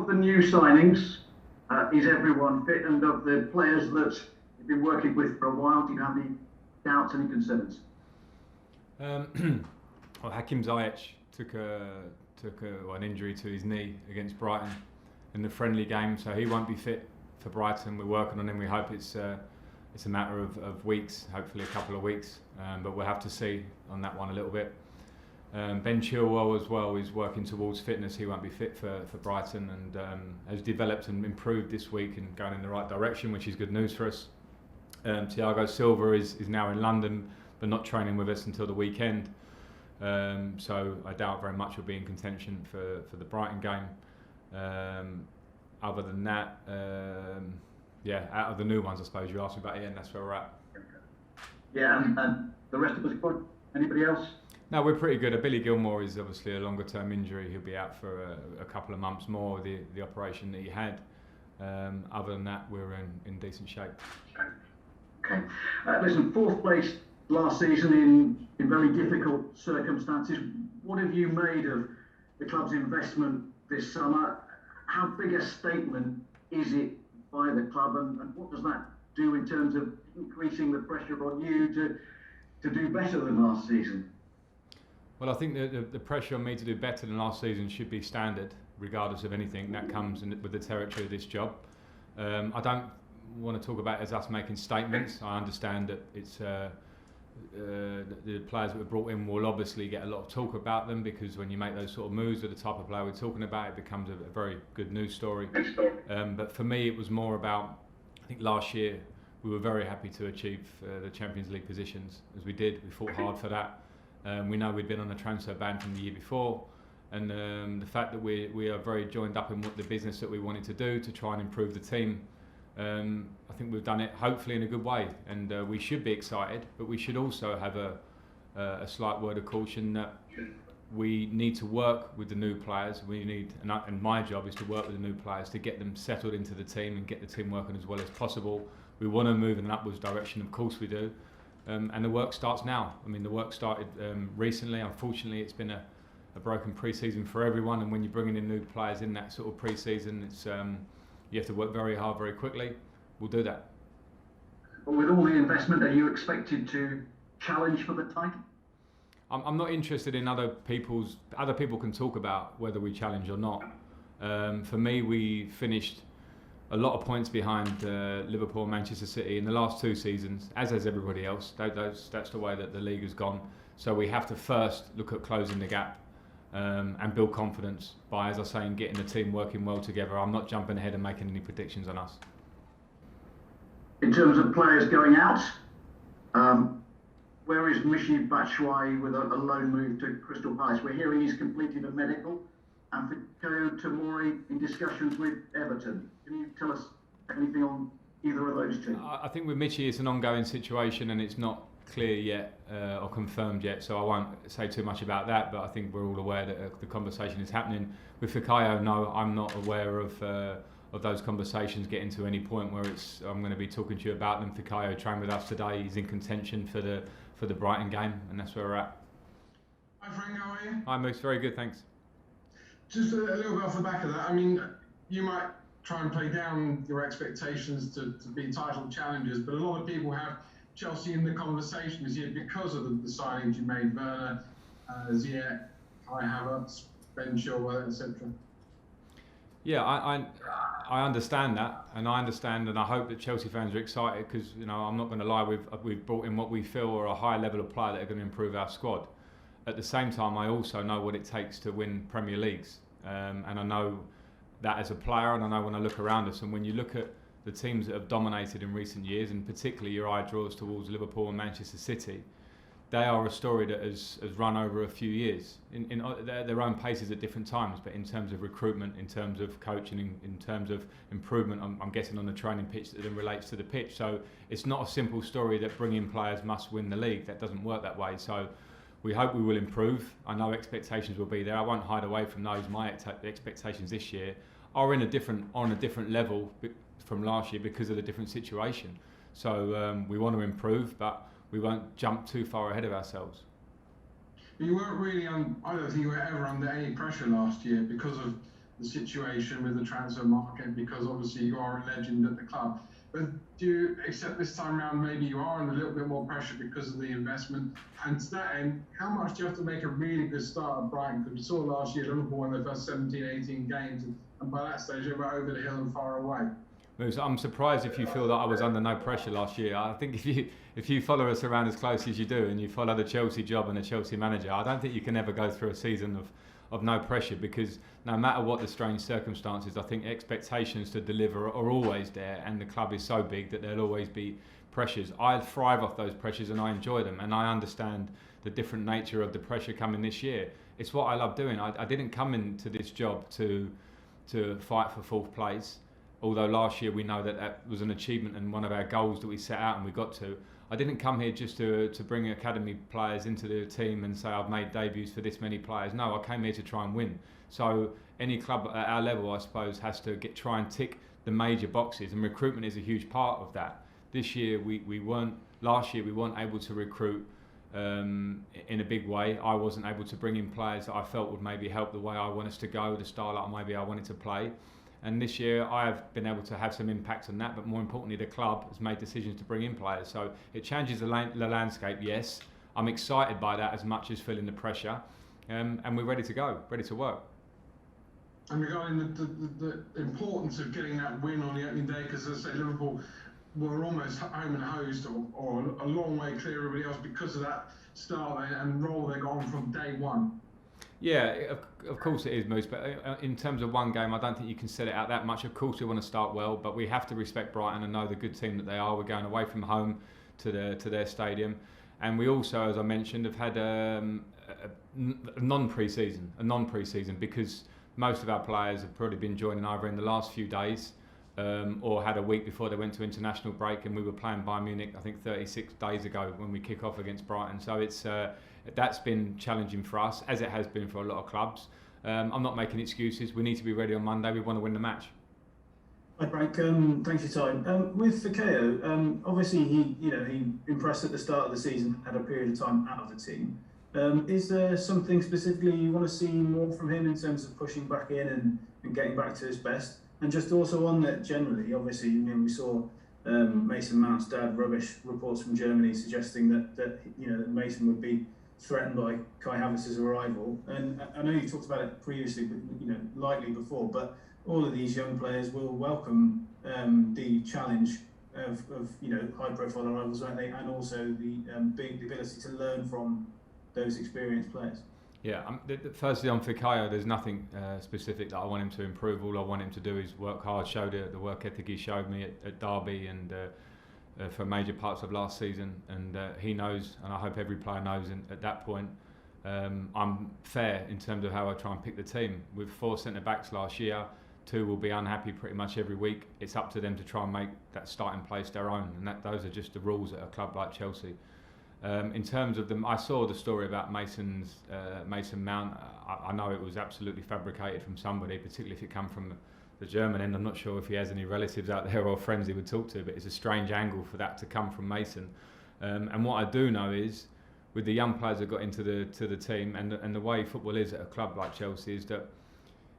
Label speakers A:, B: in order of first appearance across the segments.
A: of the new signings, is everyone fit? And of the players that you've been working with for a while, do you have any doubts, any concerns?
B: Well, Hakim Ziyech took an injury to his knee against Brighton in the friendly game, so he won't be fit for Brighton. We're working on him. We hope it's a matter of weeks, hopefully a couple of weeks, but we'll have to see on that one a little bit. Ben Chilwell as well is working towards fitness. He won't be fit for Brighton, and has developed and improved this week and going in the right direction, which is good news for us. Thiago Silva is now in London, but not training with us until the weekend. So I doubt very much we'll be in contention for the Brighton game. Other than that, out of the new ones, I suppose you asked me about, and that's where we're at.
A: Yeah, and the rest of the squad, anybody else?
B: No, we're pretty good. Billy Gilmore is obviously a longer term injury. He'll be out for a couple of months more, the operation that he had. Other than that, we're in decent shape.
A: Okay. Listen, fourth place last season in very difficult circumstances. What have you made of the club's investment this summer? How big a statement is it by the club, and what does that do in terms of increasing the pressure on you to do better than last season?
B: Well, I think the pressure on me to do better than last season should be standard, regardless of anything that comes with the territory of this job. I don't want to talk about it as us making statements. I understand that it's the players that were brought in will obviously get a lot of talk about them, because when you make those sort of moves with the type of player we're talking about, it becomes a very good news story. But for me, it was more about, I think last year we were very happy to achieve the Champions League positions as we did. We fought hard for that. We know we'd been on a transfer ban from the year before, and the fact that we are very joined up in what the business that we wanted to do to try and improve the team. I think we've done it hopefully in a good way, and we should be excited, but we should also have a slight word of caution that we need to work with the new players. And my job is to work with the new players to get them settled into the team and get the team working as well as possible. We want to move in an upwards direction, of course we do, and the work starts now. I mean, the work started recently. Unfortunately, it's been a broken pre-season for everyone, and when you're bringing in new players in that sort of pre-season, it's you have to work very hard, very quickly. We'll do that.
A: But with all the investment, are you expected to challenge for the title?
B: I'm not interested in other people can talk about whether we challenge or not. For me, we finished a lot of points behind Liverpool and Manchester City in the last two seasons, as has everybody else. That's the way that the league has gone. So we have to first look at closing the gap. And build confidence by, as I say, getting the team working well together. I'm not jumping ahead and making any predictions on us.
A: In terms of players going out, where is Michy Batshuayi with a loan move to Crystal Palace? We're hearing he's completed a medical, and Fikayo Tomori in discussions with Everton. Can you tell us anything on either of those two?
B: I think with Michy it's an ongoing situation, and it's not clear yet or confirmed yet, so I won't say too much about that, but I think we're all aware that the conversation is happening. With Fikayo, no, I'm not aware of those conversations getting to any point where I'm going to be talking to you about them. Fikayo trained with us today. He's in contention for the Brighton game, and that's where we're at.
C: Hi Frank, how are you?
B: Hi Moose, very good, thanks.
C: Just a little bit off the back of that, I mean, you might try and play down your expectations to be title challengers, but a lot of people have Chelsea in the conversation this year because of the signings you made, Werner, Ziyech, Kai Havertz, Ben Chilwell, etc.
B: Yeah, I understand that, and I hope that Chelsea fans are excited, because I'm not going to lie, we've brought in what we feel are a high level of player that are going to improve our squad. At the same time, I also know what it takes to win Premier Leagues, and I know that as a player, and I know when I look around us, and when you look at the teams that have dominated in recent years, and particularly your eye draws towards Liverpool and Manchester City, they are a story that has run over a few years in their own paces at different times, but in terms of recruitment, in terms of coaching, in terms of improvement, I'm guessing on the training pitch that then relates to the pitch. So it's not a simple story that bringing players must win the league. That doesn't work that way. So we hope we will improve. I know expectations will be there. I won't hide away from those. My expectations this year are on a different level from last year because of the different situation. So we want to improve, but we won't jump too far ahead of ourselves.
C: You weren't really I don't think you were ever under any pressure last year because of the situation with the transfer market, because obviously you are a legend at the club. But do you accept this time around maybe you are under a little bit more pressure because of the investment? And to that end, how much do you have to make a really good start at Brighton? Because we saw last year Liverpool in the first 17, 18 games, and by that stage they were over the hill and far away.
B: I'm surprised if you feel that I was under no pressure last year. I think if you follow us around as close as you do, and you follow the Chelsea job and the Chelsea manager, I don't think you can ever go through a season of no pressure, because no matter what the strange circumstances, I think expectations to deliver are always there, and the club is so big that there'll always be pressures. I thrive off those pressures and I enjoy them, and I understand the different nature of the pressure coming this year. It's what I love doing. I didn't come into this job to fight for fourth place, although last year we know that was an achievement and one of our goals that we set out and we got to. I didn't come here just to bring academy players into the team and say I've made debuts for this many players. No, I came here to try and win. So any club at our level, I suppose, has to try and tick the major boxes, and recruitment is a huge part of that. This year last year we weren't able to recruit in a big way. I wasn't able to bring in players that I felt would maybe help the way I want us to go, the style that maybe I wanted to play. And this year I've been able to have some impact on that, but more importantly the club has made decisions to bring in players. So it changes the landscape, yes. I'm excited by that as much as feeling the pressure, and we're ready to go, ready to work.
C: And regarding the importance of getting that win on the opening day, because as I say, Liverpool were almost home and hosed, or a long way clear of everybody else because of that start and role they got on from day one.
B: Yeah, of course it is, Moose, but in terms of one game, I don't think you can set it out that much. Of course we want to start well, but we have to respect Brighton and know the good team that they are. We're going away from home to their stadium, and we also, as I mentioned, have had a non-pre-season because most of our players have probably been joining either in the last few days or had a week before they went to international break, and we were playing Bayern Munich, I think 36 days ago when we kick off against Brighton. So that's been challenging for us, as it has been for a lot of clubs. I'm not making excuses. We need to be ready on Monday. We want to win the match.
D: Hi Frank, thanks for your time. With Fikayo, obviously he impressed at the start of the season, had a period of time out of the team. Is there something specifically you want to see more from him in terms of pushing back in and getting back to his best? And just also on that generally, obviously, we saw Mason Mount's dad rubbish reports from Germany suggesting that Mason would be threatened by Kai Havertz's arrival. And I know you talked about it previously, but lightly before. But all of these young players will welcome the challenge of high-profile arrivals, won't they? And also the ability to learn from those experienced players.
B: Yeah, firstly on Fikayo, there's nothing specific that I want him to improve. All I want him to do is work hard, show the work ethic he showed me at Derby and for major parts of last season. And he knows, and I hope every player knows at that point, I'm fair in terms of how I try and pick the team. With 4 centre-backs last year, 2 will be unhappy pretty much every week. It's up to them to try and make that starting place their own, and those are just the rules at a club like Chelsea. In terms of them, I saw the story about Mason Mount. I know it was absolutely fabricated from somebody, particularly if it come from the German end. I'm not sure if he has any relatives out there or friends he would talk to, but it's a strange angle for that to come from Mason. And what I do know is, with the young players that got into the team and the way football is at a club like Chelsea, is that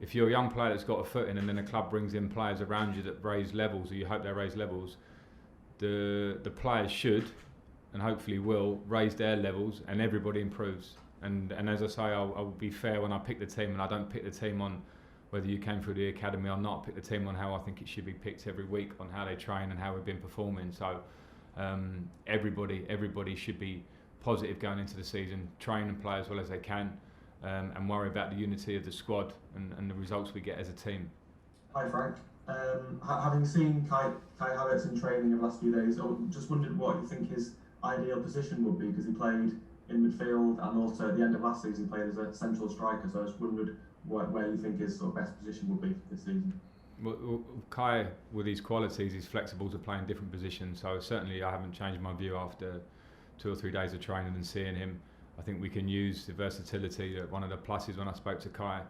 B: if you're a young player that's got a foot in and then a club brings in players around you that raise levels, or you hope they raise levels, the players should, and hopefully will, raise their levels, and everybody improves. And as I say, I will be fair when I pick the team, and I don't pick the team on whether you came through the academy or not. I pick the team on how I think it should be picked every week, on how they train and how we've been performing. So everybody should be positive going into the season, train and play as well as they can, and worry about the unity of the squad and the results we get as a team.
E: Hi Frank. Having seen Kai Havertz in training in the last few days, I just wondered what you think his ideal position would be, because he played in midfield and also at the end of last season played as a central striker. So I just wondered where you think his sort of best position would be for this season.
B: Well, Kai, with his qualities, is flexible to play in different positions. So certainly I haven't changed my view after 2 or 3 days of training and seeing him. I think we can use the versatility. One of the pluses when I spoke to Kai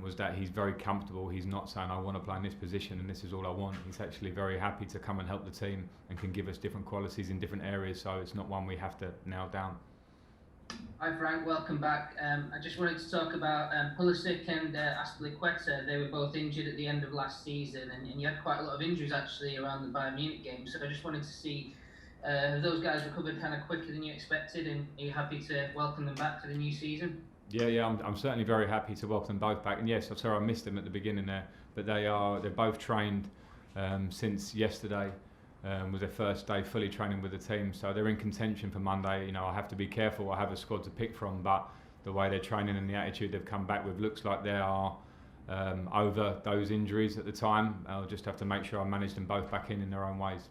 B: was that he's very comfortable. He's not saying I want to play in this position and this is all I want. He's actually very happy to come and help the team and can give us different qualities in different areas. So it's not one we have to nail down.
F: Hi Frank, welcome back. I just wanted to talk about Pulisic and Azpilicueta. They were both injured at the end of last season, and you had quite a lot of injuries actually around the Bayern Munich game. So I just wanted to see have those guys recovered kind of quicker than you expected, and are you happy to welcome them back to the new season?
B: Yeah, I'm certainly very happy to welcome them both back. And yes, I'm sorry I missed them at the beginning there, but they're both trained since yesterday. Was their first day fully training with the team, so they're in contention for Monday. You know, I have to be careful. I have a squad to pick from, but the way they're training and the attitude they've come back with looks like they are over those injuries at the time. I'll just have to make sure I manage them both back in their own ways.